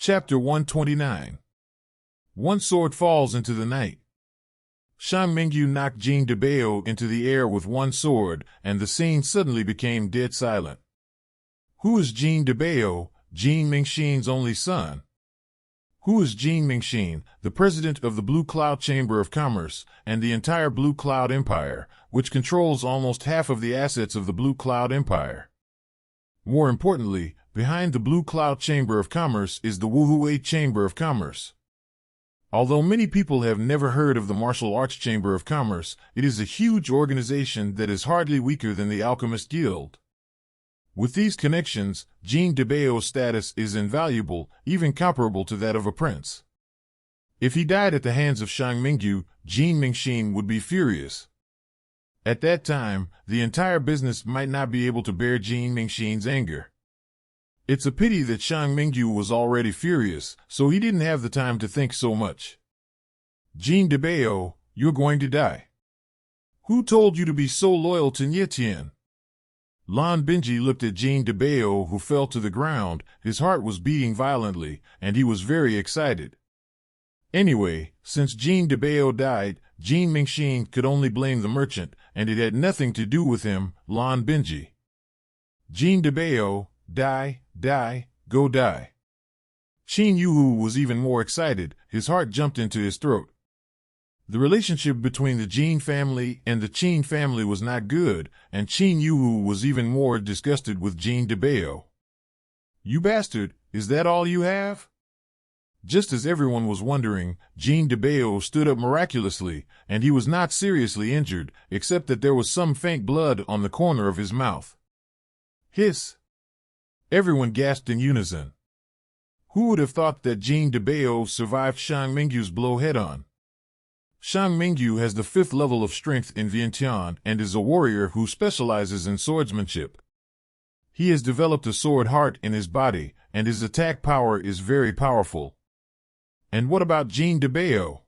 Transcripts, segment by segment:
Chapter 129. One sword falls into the night. Xiang Mingyu knocked Jean DeBao into the air with one sword, and the scene suddenly became dead silent. Who is Jean DeBao, Jean Mingxin's only son? Who is Jean Mingxin, the president of the Blue Cloud Chamber of Commerce, and the entire Blue Cloud Empire, which controls almost half of the assets of the Blue Cloud Empire? More importantly, behind the Blue Cloud Chamber of Commerce is the Wuhui Chamber of Commerce. Although many people have never heard of the Martial Arts Chamber of Commerce, it is a huge organization that is hardly weaker than the Alchemist Guild. With these connections, Jean DeBao's status is invaluable, even comparable to that of a prince. If he died at the hands of Xiang Mingyu, Jean Mingxin would be furious. At that time, the entire business might not be able to bear Jean Mingxin's anger. It's a pity that Xiang Mingyu was already furious, so he didn't have the time to think so much. Jean DeBao, you're going to die. Who told you to be so loyal to Nie Tian? Lan Binji looked at Jean DeBao, who fell to the ground. His heart was beating violently, and he was very excited. Anyway, since Jean DeBao died, Jean Mingxin could only blame the merchant, and it had nothing to do with him, Lan Binji. Jean DeBao, die, go die. Qin Yuhu was even more excited. His heart jumped into his throat. The relationship between the Jean family and the Qin family was not good, and Qin Yuhu was even more disgusted with Jean DeBao. You bastard, is that all you have? Just as everyone was wondering, Jean DeBao stood up miraculously, and he was not seriously injured, except that there was some faint blood on the corner of his mouth. Hiss! Everyone gasped in unison. Who would have thought that Jean DeBao survived Xiang Mingyu's blow head-on? Xiang Mingyu has the 5th level of strength in Vientiane and is a warrior who specializes in swordsmanship. He has developed a sword heart in his body, and his attack power is very powerful. And what about Jean DeBao?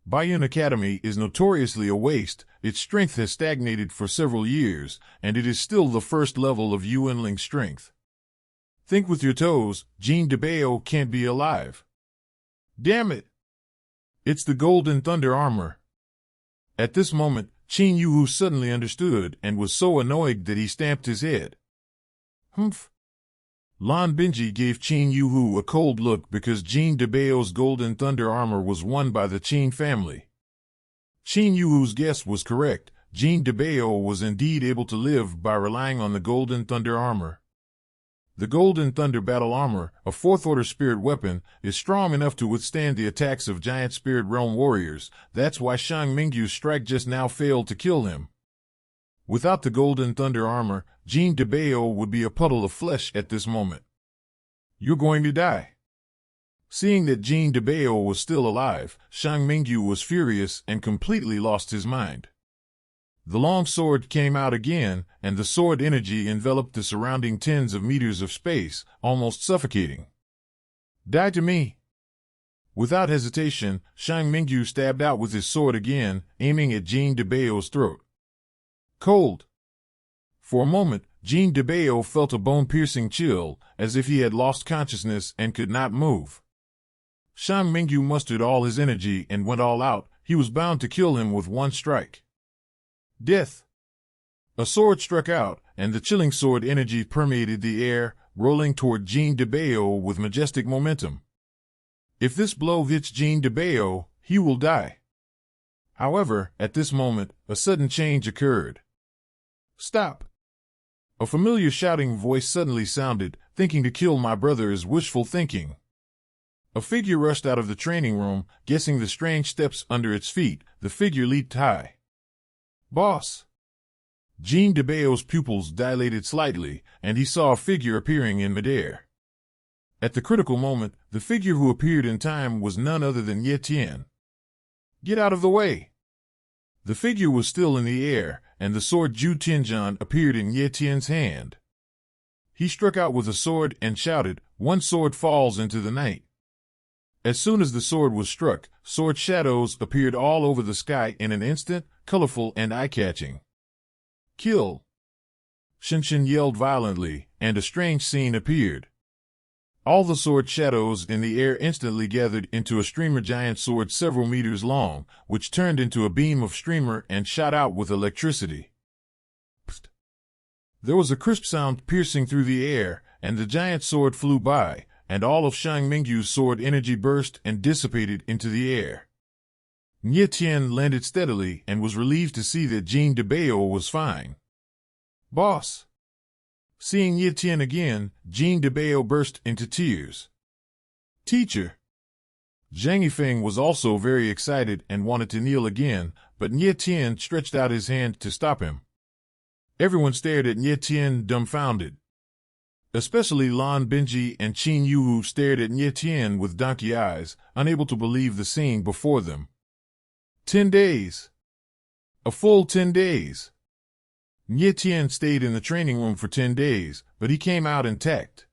Baiyun Academy is notoriously a waste. Its strength has stagnated for several years, and it is still the 1st level of Yuanling strength. Think with your toes, Jean DeBao can't be alive. Damn it! It's the Golden Thunder armor. At this moment, Qin Yuhu suddenly understood and was so annoyed that he stamped his head. Humph! Lan Binji gave Qin Yuhu a cold look because Jean DeBao's Golden Thunder armor was won by the Qin family. Qin Yuhu's guess was correct. Jean DeBao was indeed able to live by relying on the Golden Thunder armor. The Golden Thunder battle armor, a 4th-order spirit weapon, is strong enough to withstand the attacks of giant spirit realm warriors. That's why Xiang Mingyu's strike just now failed to kill him. Without the Golden Thunder armor, Jean DeBao would be a puddle of flesh at this moment. You're going to die. Seeing that Jean DeBao was still alive, Xiang Mingyu was furious and completely lost his mind. The long sword came out again, and the sword energy enveloped the surrounding tens of meters of space, almost suffocating. Die to me! Without hesitation, Xiang Mingyu stabbed out with his sword again, aiming at Jean DeBao's throat. Cold! For a moment, Jean DeBao felt a bone-piercing chill, as if he had lost consciousness and could not move. Xiang Mingyu mustered all his energy and went all out. He was bound to kill him with one strike. Death! A sword struck out, and the chilling sword energy permeated the air, rolling toward Jean DeBao with majestic momentum. If this blow hits Jean DeBao, he will die. However, at this moment, a sudden change occurred. Stop! A familiar shouting voice suddenly sounded. Thinking to kill my brother is wishful thinking. A figure rushed out of the training room, guessing the strange steps under its feet. The figure leaped high. Boss! Jean DeBao's pupils dilated slightly, and he saw a figure appearing in midair. At the critical moment, the figure who appeared in time was none other than Nie Tian. Get out of the way! The figure was still in the air, and the sword Ju Tianjian appeared in Nie Tian's hand. He struck out with a sword and shouted, "One sword falls into the night." As soon as the sword was struck, sword shadows appeared all over the sky in an instant, colorful and eye-catching. Kill! Shinshin yelled violently, and a strange scene appeared. All the sword shadows in the air instantly gathered into a streamer giant sword several meters long, which turned into a beam of streamer and shot out with electricity. Psst. There was a crisp sound piercing through the air, and the giant sword flew by, and all of Xiang Mingyu's sword energy burst and dissipated into the air. Nie Tian landed steadily and was relieved to see that Jean DeBao was fine. Boss! Seeing Nie Tian again, Jean DeBao burst into tears. Teacher! Zhang Yifeng was also very excited and wanted to kneel again, but Nie Tian stretched out his hand to stop him. Everyone stared at Nie Tian dumbfounded. Especially Lan Binji and Qin Yu stared at Nie Tian with donkey eyes, unable to believe the scene before them. 10 days. A full 10 days. Nie Tian stayed in the training room for 10 days, but he came out intact.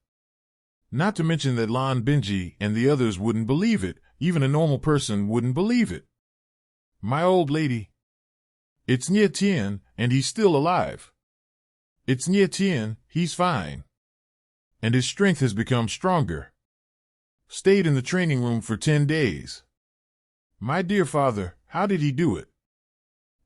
Not to mention that Lan Binji and the others wouldn't believe it, even a normal person wouldn't believe it. My old lady. It's Nie Tian, and he's still alive. It's Nie Tian, he's fine. And his strength has become stronger. Stayed in the training room for 10 days. My dear father, how did he do it?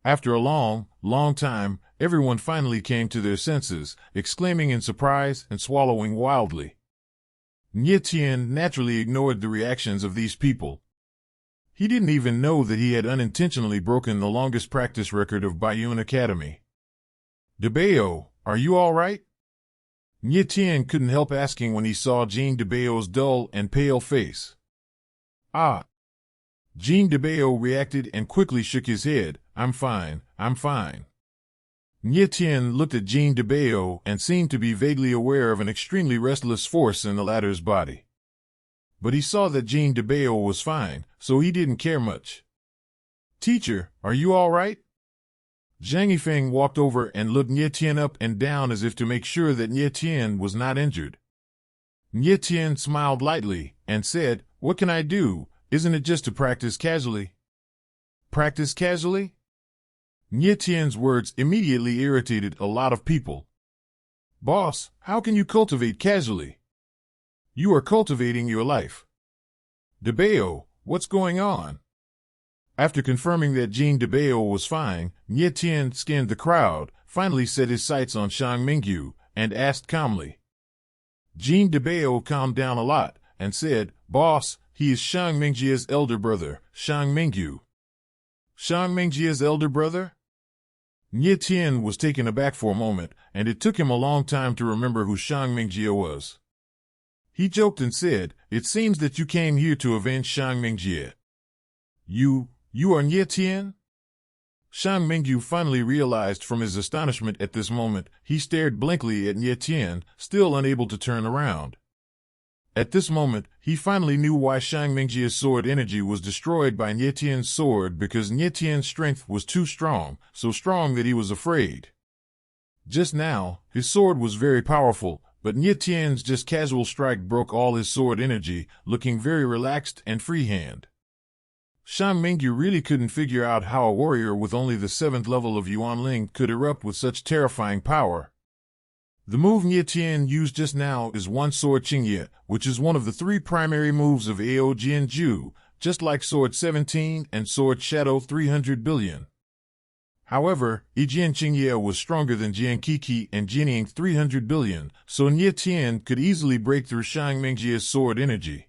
After a long, long time, everyone finally came to their senses, exclaiming in surprise and swallowing wildly. Nie Tian naturally ignored the reactions of these people. He didn't even know that he had unintentionally broken the longest practice record of Baiyun Academy. DeBao, are you all right? Nie Tian couldn't help asking when he saw Jean DeBao's dull and pale face. Ah! Jean DeBao reacted and quickly shook his head. I'm fine, I'm fine. Nie Tian looked at Jean DeBao and seemed to be vaguely aware of an extremely restless force in the latter's body. But he saw that Jean DeBao was fine, so he didn't care much. Teacher, are you all right? Zhang Yifeng walked over and looked Nie Tian up and down as if to make sure that Nie Tian was not injured. Nie Tian smiled lightly and said, What can I do? Isn't it just to practice casually? Practice casually? Nie Tian's words immediately irritated a lot of people. Boss, how can you cultivate casually? You are cultivating your life. DeBao, what's going on? After confirming that Jean DeBao was fine, Nie Tian scanned the crowd, finally set his sights on Xiang Mingyu, and asked calmly. Jean DeBao calmed down a lot and said, Boss, he is Xiang Mingjia's elder brother, Xiang Mingyu. Xiang Mingjia's elder brother? Nie Tian was taken aback for a moment, and it took him a long time to remember who Xiang Mingjia was. He joked and said, It seems that you came here to avenge Xiang Mingjia. You are Nie Tian? Xiang Mingyu finally realized from his astonishment at this moment. He stared blankly at Nie Tian, still unable to turn around. At this moment, he finally knew why Xiang Mingjia's sword energy was destroyed by Nie Tian's sword, because Nie Tian's strength was too strong, so strong that he was afraid. Just now, his sword was very powerful, but Nie Tian's just casual strike broke all his sword energy, looking very relaxed and freehand. Xiang Mingyu really couldn't figure out how a warrior with only the 7th level of Yuanling could erupt with such terrifying power. The move Nie Tian used just now is One Sword Qingye, which is one of the 3 primary moves of Ao Jianju, just like Sword 17 and Sword Shadow 300 billion. However, Yijian Qingye was stronger than Jian Qi and Jianying 300 billion, so Nie Tian could easily break through Xiang Mingjia's sword energy.